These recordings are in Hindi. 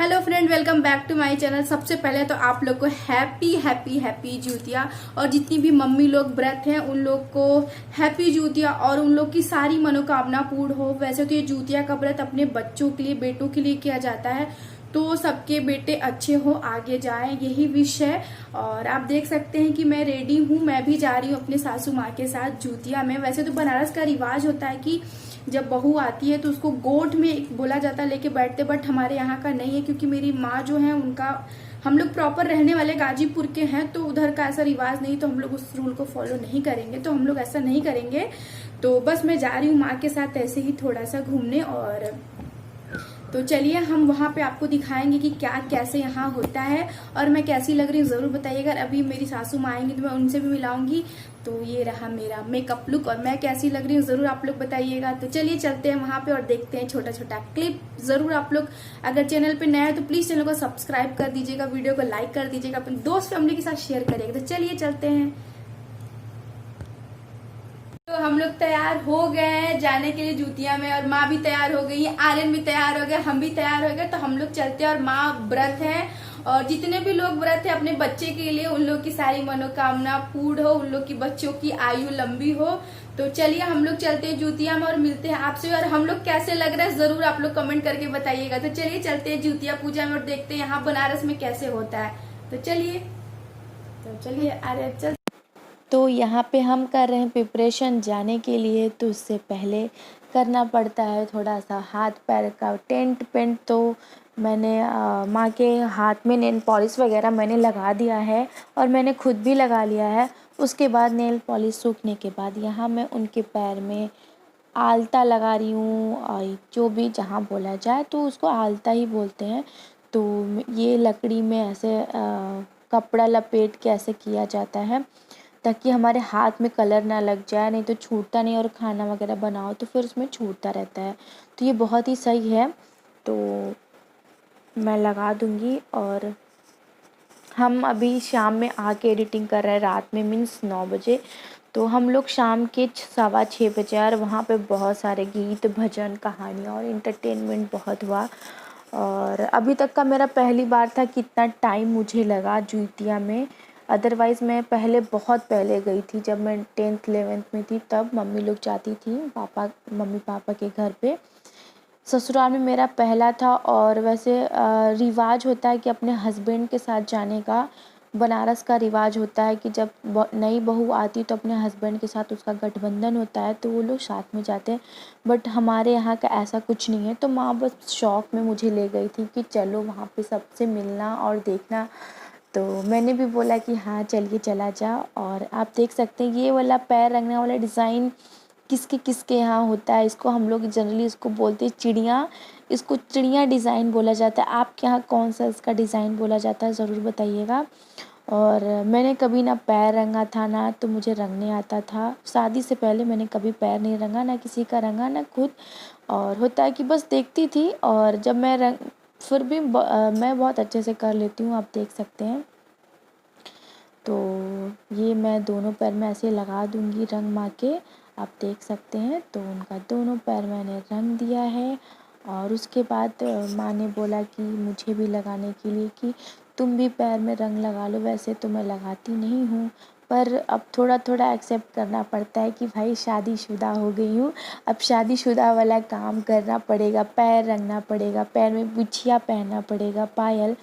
Hello friend, welcome back to my channel. सबसे पहले तो आप लोग को हैप्पी हैप्पी हैप्पी जूतिया, और जितनी भी मम्मी लोग व्रत हैं उन लोग को हैप्पी जूतिया और उन लोग की सारी मनोकामना पूर्ण हो। वैसे तो ये जूतिया का व्रत अपने बच्चों के लिए, बेटों के लिए किया जाता है, तो सबके बेटे अच्छे हो, आगे जाएं, यही विश है। और आप देख सकते हैं कि मैं रेडी हूँ, मैं भी जा रही हूँ अपने सासू माँ के साथ जूतिया में। वैसे तो बनारस का रिवाज होता है कि जब बहू आती है तो उसको गोट में बोला जाता है लेके बैठते, बट हमारे यहाँ का नहीं है, क्योंकि मेरी माँ जो है उनका, हम लोग प्रॉपर रहने वाले गाजीपुर के हैं, तो उधर का ऐसा रिवाज नहीं, तो हम लोग उस रूल को फॉलो नहीं करेंगे, तो हम लोग ऐसा नहीं करेंगे। तो बस मैं जा रही हूँ माँ के साथ ऐसे ही थोड़ा सा घूमने। और तो चलिए हम वहाँ पे आपको दिखाएंगे कि क्या कैसे यहाँ होता है और मैं कैसी लग रही हूँ, जरूर बताइएगा। अभी मेरी सासू माँ आएंगी तो मैं उनसे भी मिलाऊंगी। तो ये रहा मेरा मेकअप लुक, और मैं कैसी लग रही हूँ जरूर आप लोग बताइएगा। तो चलिए चलते हैं वहाँ पे और देखते हैं छोटा छोटा क्लिप। जरूर आप लोग अगर चैनल पे नए हैं तो प्लीज चैनल को सब्सक्राइब कर दीजिएगा, वीडियो को लाइक कर दीजिएगा, अपने दोस्त फैमिली के साथ शेयर करिएगा। तो चलिए चलते हैं। तो हम लोग तैयार हो गए हैं जाने के लिए जूतिया में, और माँ भी तैयार हो गई है, आर्यन भी तैयार हो गया, हम भी तैयार हो गए। तो हम लोग चलते हैं, और माँ व्रत है, और जितने भी लोग व्रत है अपने बच्चे के लिए, उन लोग की सारी मनोकामना पूर्ण हो, उन लोग की बच्चों की आयु लंबी हो। तो चलिए हम लोग चलते हैं जूतिया में और मिलते हैं आपसे। और हम लोग कैसे लग रहा है जरूर आप लोग कमेंट करके बताइएगा। तो चलिए चलते हैं जूतिया पूजा में और देखते हैं यहाँ बनारस में कैसे होता है। तो चलिए आर्यन चल। तो यहाँ पे हम कर रहे हैं प्रिपरेशन जाने के लिए। तो उससे पहले करना पड़ता है थोड़ा सा हाथ पैर का टेंट पेंट। तो मैंने माँ के हाथ में नेल पॉलिश वगैरह मैंने लगा दिया है, और मैंने खुद भी लगा लिया है। उसके बाद नेल पॉलिश सूखने के बाद यहाँ मैं उनके पैर में आलता लगा रही हूँ, और जो भी जहाँ बोला जाए तो उसको आलता ही बोलते हैं। तो ये लकड़ी में ऐसे कपड़ा लपेट के ऐसे किया जाता है ताकि हमारे हाथ में कलर ना लग जाए, नहीं तो छूटता नहीं, और खाना वगैरह बनाओ तो फिर उसमें छूटता रहता है। तो ये बहुत ही सही है, तो मैं लगा दूँगी। और हम अभी शाम में आके एडिटिंग कर रहे हैं, रात में मीन्स 9 बजे। तो हम लोग शाम के 6:15 बजे, और वहाँ पे बहुत सारे गीत भजन कहानियाँ और इंटरटेनमेंट बहुत हुआ। और अभी तक का मेरा पहली बार था कि इतना टाइम मुझे लगा जूतिया में। अदरवाइज़ मैं पहले बहुत पहले गई थी, जब मैं 10th 11th में थी, तब मम्मी लोग जाती थी मम्मी पापा के घर पे। ससुराल में मेरा पहला था। और वैसे रिवाज होता है कि अपने हस्बैंड के साथ जाने का, बनारस का रिवाज होता है कि जब नई बहू आती तो अपने हस्बैंड के साथ उसका गठबंधन होता है, तो वो लोग साथ में जाते हैं। बट हमारे यहाँ का ऐसा कुछ नहीं है। तो माँ बस शौक में मुझे ले गई थी कि चलो वहाँ पे सबसे मिलना और देखना। तो मैंने भी बोला कि हाँ चलिए चला जा। और आप देख सकते हैं ये वाला पैर रंगने वाला डिज़ाइन किसके किसके यहाँ होता है। इसको हम लोग जनरली इसको बोलते हैं चिड़िया। इसको चिड़िया डिज़ाइन बोला जाता है। आपके यहाँ कौन सा इसका डिज़ाइन बोला जाता है ज़रूर बताइएगा। और मैंने कभी ना पैर रंगा था, ना तो मुझे रंगने आता था। शादी से पहले मैंने कभी पैर नहीं रंगा, ना किसी का रंगा, ना खुद। और होता है कि बस देखती थी, और जब मैं फिर भी मैं बहुत अच्छे से कर लेती हूँ, आप देख सकते हैं। तो ये मैं दोनों पैर में ऐसे लगा दूँगी रंग माँ के, आप देख सकते हैं। तो उनका दोनों पैर मैंने रंग दिया है। और उसके बाद माँ ने बोला कि मुझे भी लगाने के लिए कि तुम भी पैर में रंग लगा लो। वैसे तो मैं लगाती नहीं हूँ, पर अब थोड़ा थोड़ा एक्सेप्ट करना पड़ता है कि भाई शादीशुदा हो गई हूँ, अब शादीशुदा वाला काम करना पड़ेगा, पैर रंगना पड़ेगा, पैर में बिछिया पहनना पड़ेगा, पायल।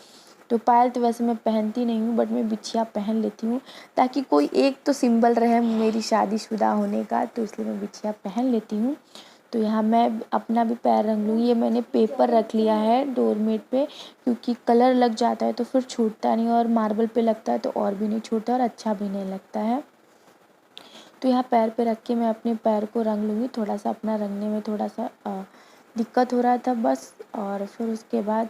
तो पायल तो वैसे मैं पहनती नहीं हूँ, बट मैं बिछिया पहन लेती हूँ ताकि कोई एक तो सिंबल रहे मेरी शादीशुदा होने का, तो इसलिए मैं बिछिया पहन लेती हूँ। तो यहाँ मैं अपना भी पैर रंग लूँगी। ये मैंने पेपर रख लिया है डोरमेट पे, क्योंकि कलर लग जाता है तो फिर छूटता नहीं, और मार्बल पे लगता है तो और भी नहीं छूटता और अच्छा भी नहीं लगता है। तो यहाँ पैर पे रख के मैं अपने पैर को रंग लूँगी। थोड़ा सा अपना रंगने में थोड़ा सा दिक्कत हो रहा था बस। और फिर उसके बाद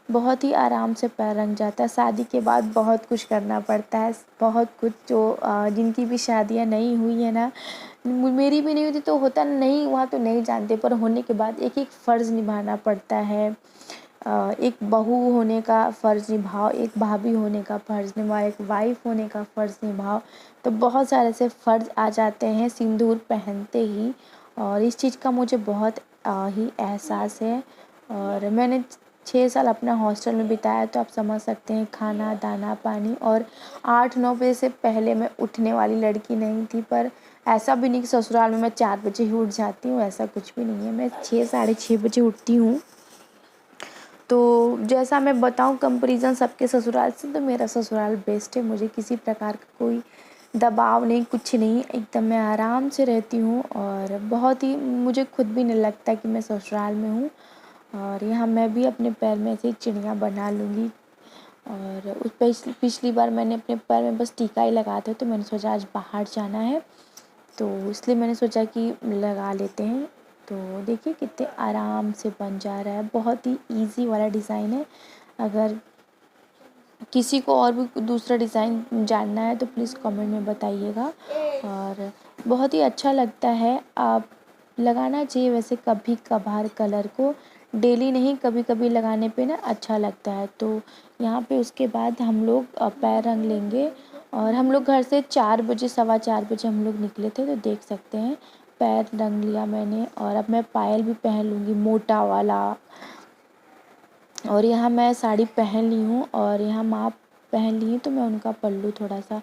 बहुत ही आराम से पैर रंग जाता है। शादी के बाद बहुत कुछ करना पड़ता है, बहुत कुछ। जो जिनकी भी शादियाँ नहीं हुई है ना, मेरी भी नहीं हुई थी, तो होता नहीं हुआ तो नहीं जानते, पर होने के बाद एक एक फ़र्ज़ निभाना पड़ता है। एक बहू होने का फ़र्ज़ निभाओ, एक भाभी होने का फ़र्ज़ निभाओ, एक वाइफ़ होने का फ़र्ज़ निभाओ। तो बहुत सारे ऐसे फ़र्ज़ आ जाते हैं सिंदूर पहनते ही, और इस चीज़ का मुझे बहुत ही एहसास है। और मैंने 6 साल अपना हॉस्टल में बिताया, तो आप समझ सकते हैं खाना, दाना, पानी। और 8-9 बजे से पहले मैं उठने वाली लड़की नहीं थी, पर ऐसा भी नहीं कि ससुराल में मैं 4 बजे ही उठ जाती हूँ, ऐसा कुछ भी नहीं है। मैं 6 साढ़े 6 बजे उठती हूँ। तो जैसा मैं बताऊँ कंपैरिज़न सबके ससुराल से, तो मेरा ससुराल बेस्ट है। मुझे किसी प्रकार का कोई दबाव नहीं, कुछ नहीं, एकदम मैं आराम से रहती हूँ और बहुत ही मुझे खुद भी नहीं लगता कि मैं ससुराल में हूँ। और यहाँ मैं भी अपने पैर में ऐसे ही चिड़िया बना लूँगी। और उस पिछली बार मैंने अपने पैर में बस टीका ही लगाया था, तो मैंने सोचा आज बाहर जाना है, तो इसलिए मैंने सोचा कि लगा लेते हैं। तो देखिए कितने आराम से बन जा रहा है, बहुत ही इजी वाला डिज़ाइन है। अगर किसी को और भी दूसरा डिज़ाइन जानना है तो प्लीज़ कमेंट में बताइएगा। और बहुत ही अच्छा लगता है, आप लगाना चाहिए वैसे कभी कभार कलर को, डेली नहीं, कभी कभी लगाने पे ना अच्छा लगता है। तो यहाँ पे उसके बाद हम लोग पैर रंग लेंगे। और हम लोग घर से 4 बजे 4:15 बजे हम लोग निकले थे, तो देख सकते हैं पैर रंग लिया मैंने। और अब मैं पायल भी पहन लूँगी मोटा वाला। और यहाँ मैं साड़ी पहन ली हूँ और यहाँ माँ पहन ली हैं, तो मैं उनका पल्लू थोड़ा सा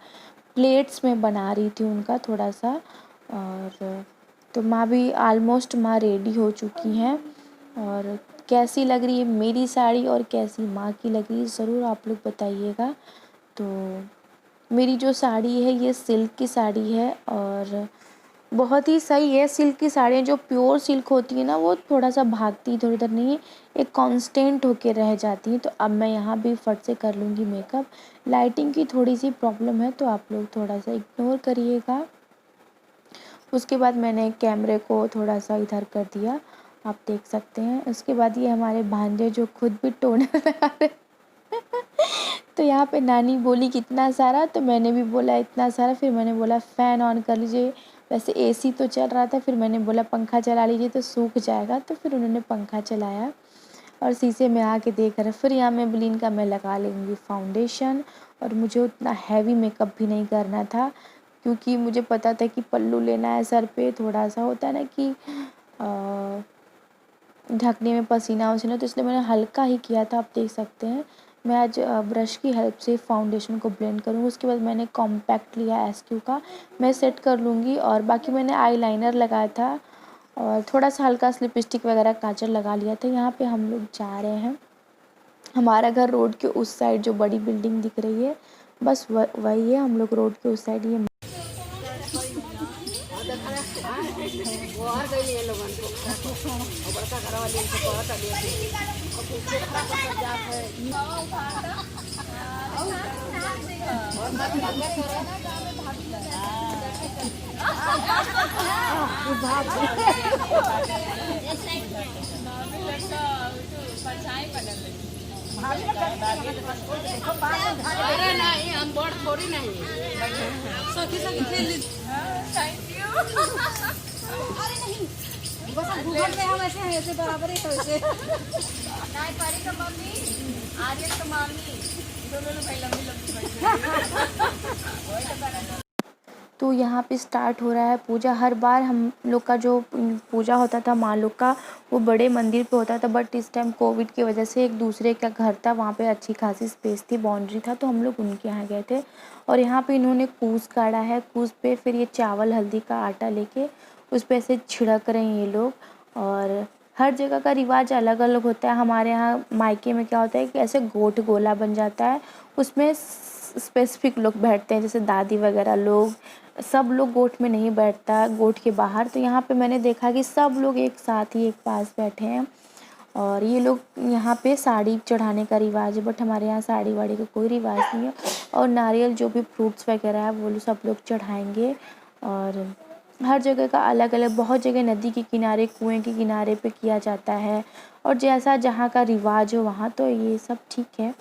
प्लेट्स में बना रही थी उनका थोड़ा सा। और तो माँ भी ऑलमोस्ट माँ रेडी हो चुकी हैं। और कैसी लग रही है मेरी साड़ी और कैसी माँ की लग रही है ज़रूर आप लोग बताइएगा। तो मेरी जो साड़ी है ये सिल्क की साड़ी है और बहुत ही सही है। सिल्क की साड़ियाँ जो प्योर सिल्क होती है ना, वो थोड़ा सा भागती इधर उधर नहीं, एक कांस्टेंट होके रह जाती हैं। तो अब मैं यहाँ भी फट से कर लूँगी मेकअप। लाइटिंग की थोड़ी सी प्रॉब्लम है, तो आप लोग थोड़ा सा इग्नोर करिएगा। उसके बाद मैंने कैमरे को थोड़ा सा इधर कर दिया, आप देख सकते हैं। उसके बाद ये हमारे भांजे जो खुद भी टोनर लगा रहे तो यहाँ पे नानी बोली कितना सारा, तो मैंने भी बोला इतना सारा। फिर मैंने बोला फ़ैन ऑन कर लीजिए, वैसे एसी तो चल रहा था। फिर मैंने बोला पंखा चला लीजिए तो सूख जाएगा, तो फिर उन्होंने पंखा चलाया और शीशे में आके देख रहे। फिर यहाँ मेबेलिन का मैं लगा लूँगी फाउंडेशन। और मुझे उतना हैवी मेकअप भी नहीं करना था, क्योंकि मुझे पता था कि पल्लू लेना है सर पे, थोड़ा सा होता है ना कि ढकने में पसीना वसीना, तो इसलिए मैंने हल्का ही किया था। आप देख सकते हैं मैं आज ब्रश की हेल्प से फाउंडेशन को ब्लेंड करूँगी। उसके बाद मैंने कॉम्पैक्ट लिया एसक्यू का, मैं सेट कर लूँगी। और बाकी मैंने आईलाइनर लगाया था और थोड़ा सा हल्का सा लिपस्टिक वगैरह काजल लगा लिया था। यहाँ पे हम लोग जा रहे हैं, हमारा घर रोड के उस साइड जो बड़ी बिल्डिंग दिख रही है बस वही है। हम लोग रोड के उस साइड ये अरे नहीं, हम बोर्ड थोड़ी नहीं सखी सखी खेल ली। Thank you. अरे नहीं, बस गूगल पे हम ऐसे हैं, ऐसे बराबर ही तो ऐसे नहीं। परी का मम्मी, आर्यन का मामी, दोनों भाई लंबी लंबी तो यहाँ पे स्टार्ट हो रहा है पूजा। हर बार हम लोग का जो पूजा होता था माँ लोग का, वो बड़े मंदिर पे होता था, बट इस टाइम कोविड की वजह से एक दूसरे का घर था, वहाँ पे अच्छी खासी स्पेस थी, बाउंड्री था, तो हम लोग उनके यहाँ गए थे। और यहाँ पे इन्होंने कूस काढ़ा है, कूस पे फिर ये चावल हल्दी का आटा लेके उस पर ऐसे छिड़क रहे हैं ये लोग। और हर जगह का रिवाज अलग अलग होता है। हमारे यहाँ मायके में क्या होता है कि ऐसे गोट गोला बन जाता है, उसमें स्पेसिफिक लोग बैठते हैं, जैसे दादी वगैरह लोग, सब लोग गोट में नहीं बैठता, गोट के बाहर। तो यहाँ पे मैंने देखा कि सब लोग एक साथ ही एक पास बैठे हैं। और ये लोग यहाँ पे साड़ी चढ़ाने का रिवाज है, बट हमारे यहाँ साड़ी वाड़ी का कोई रिवाज नहीं है। और नारियल जो भी फ्रूट्स वगैरह है वो सब लोग चढ़ाएंगे। और हर जगह का अलग अलग, बहुत जगह नदी के किनारे, कुएं के किनारे पे किया जाता है, और जैसा जहाँ का रिवाज हो वहाँ, तो ये सब ठीक है।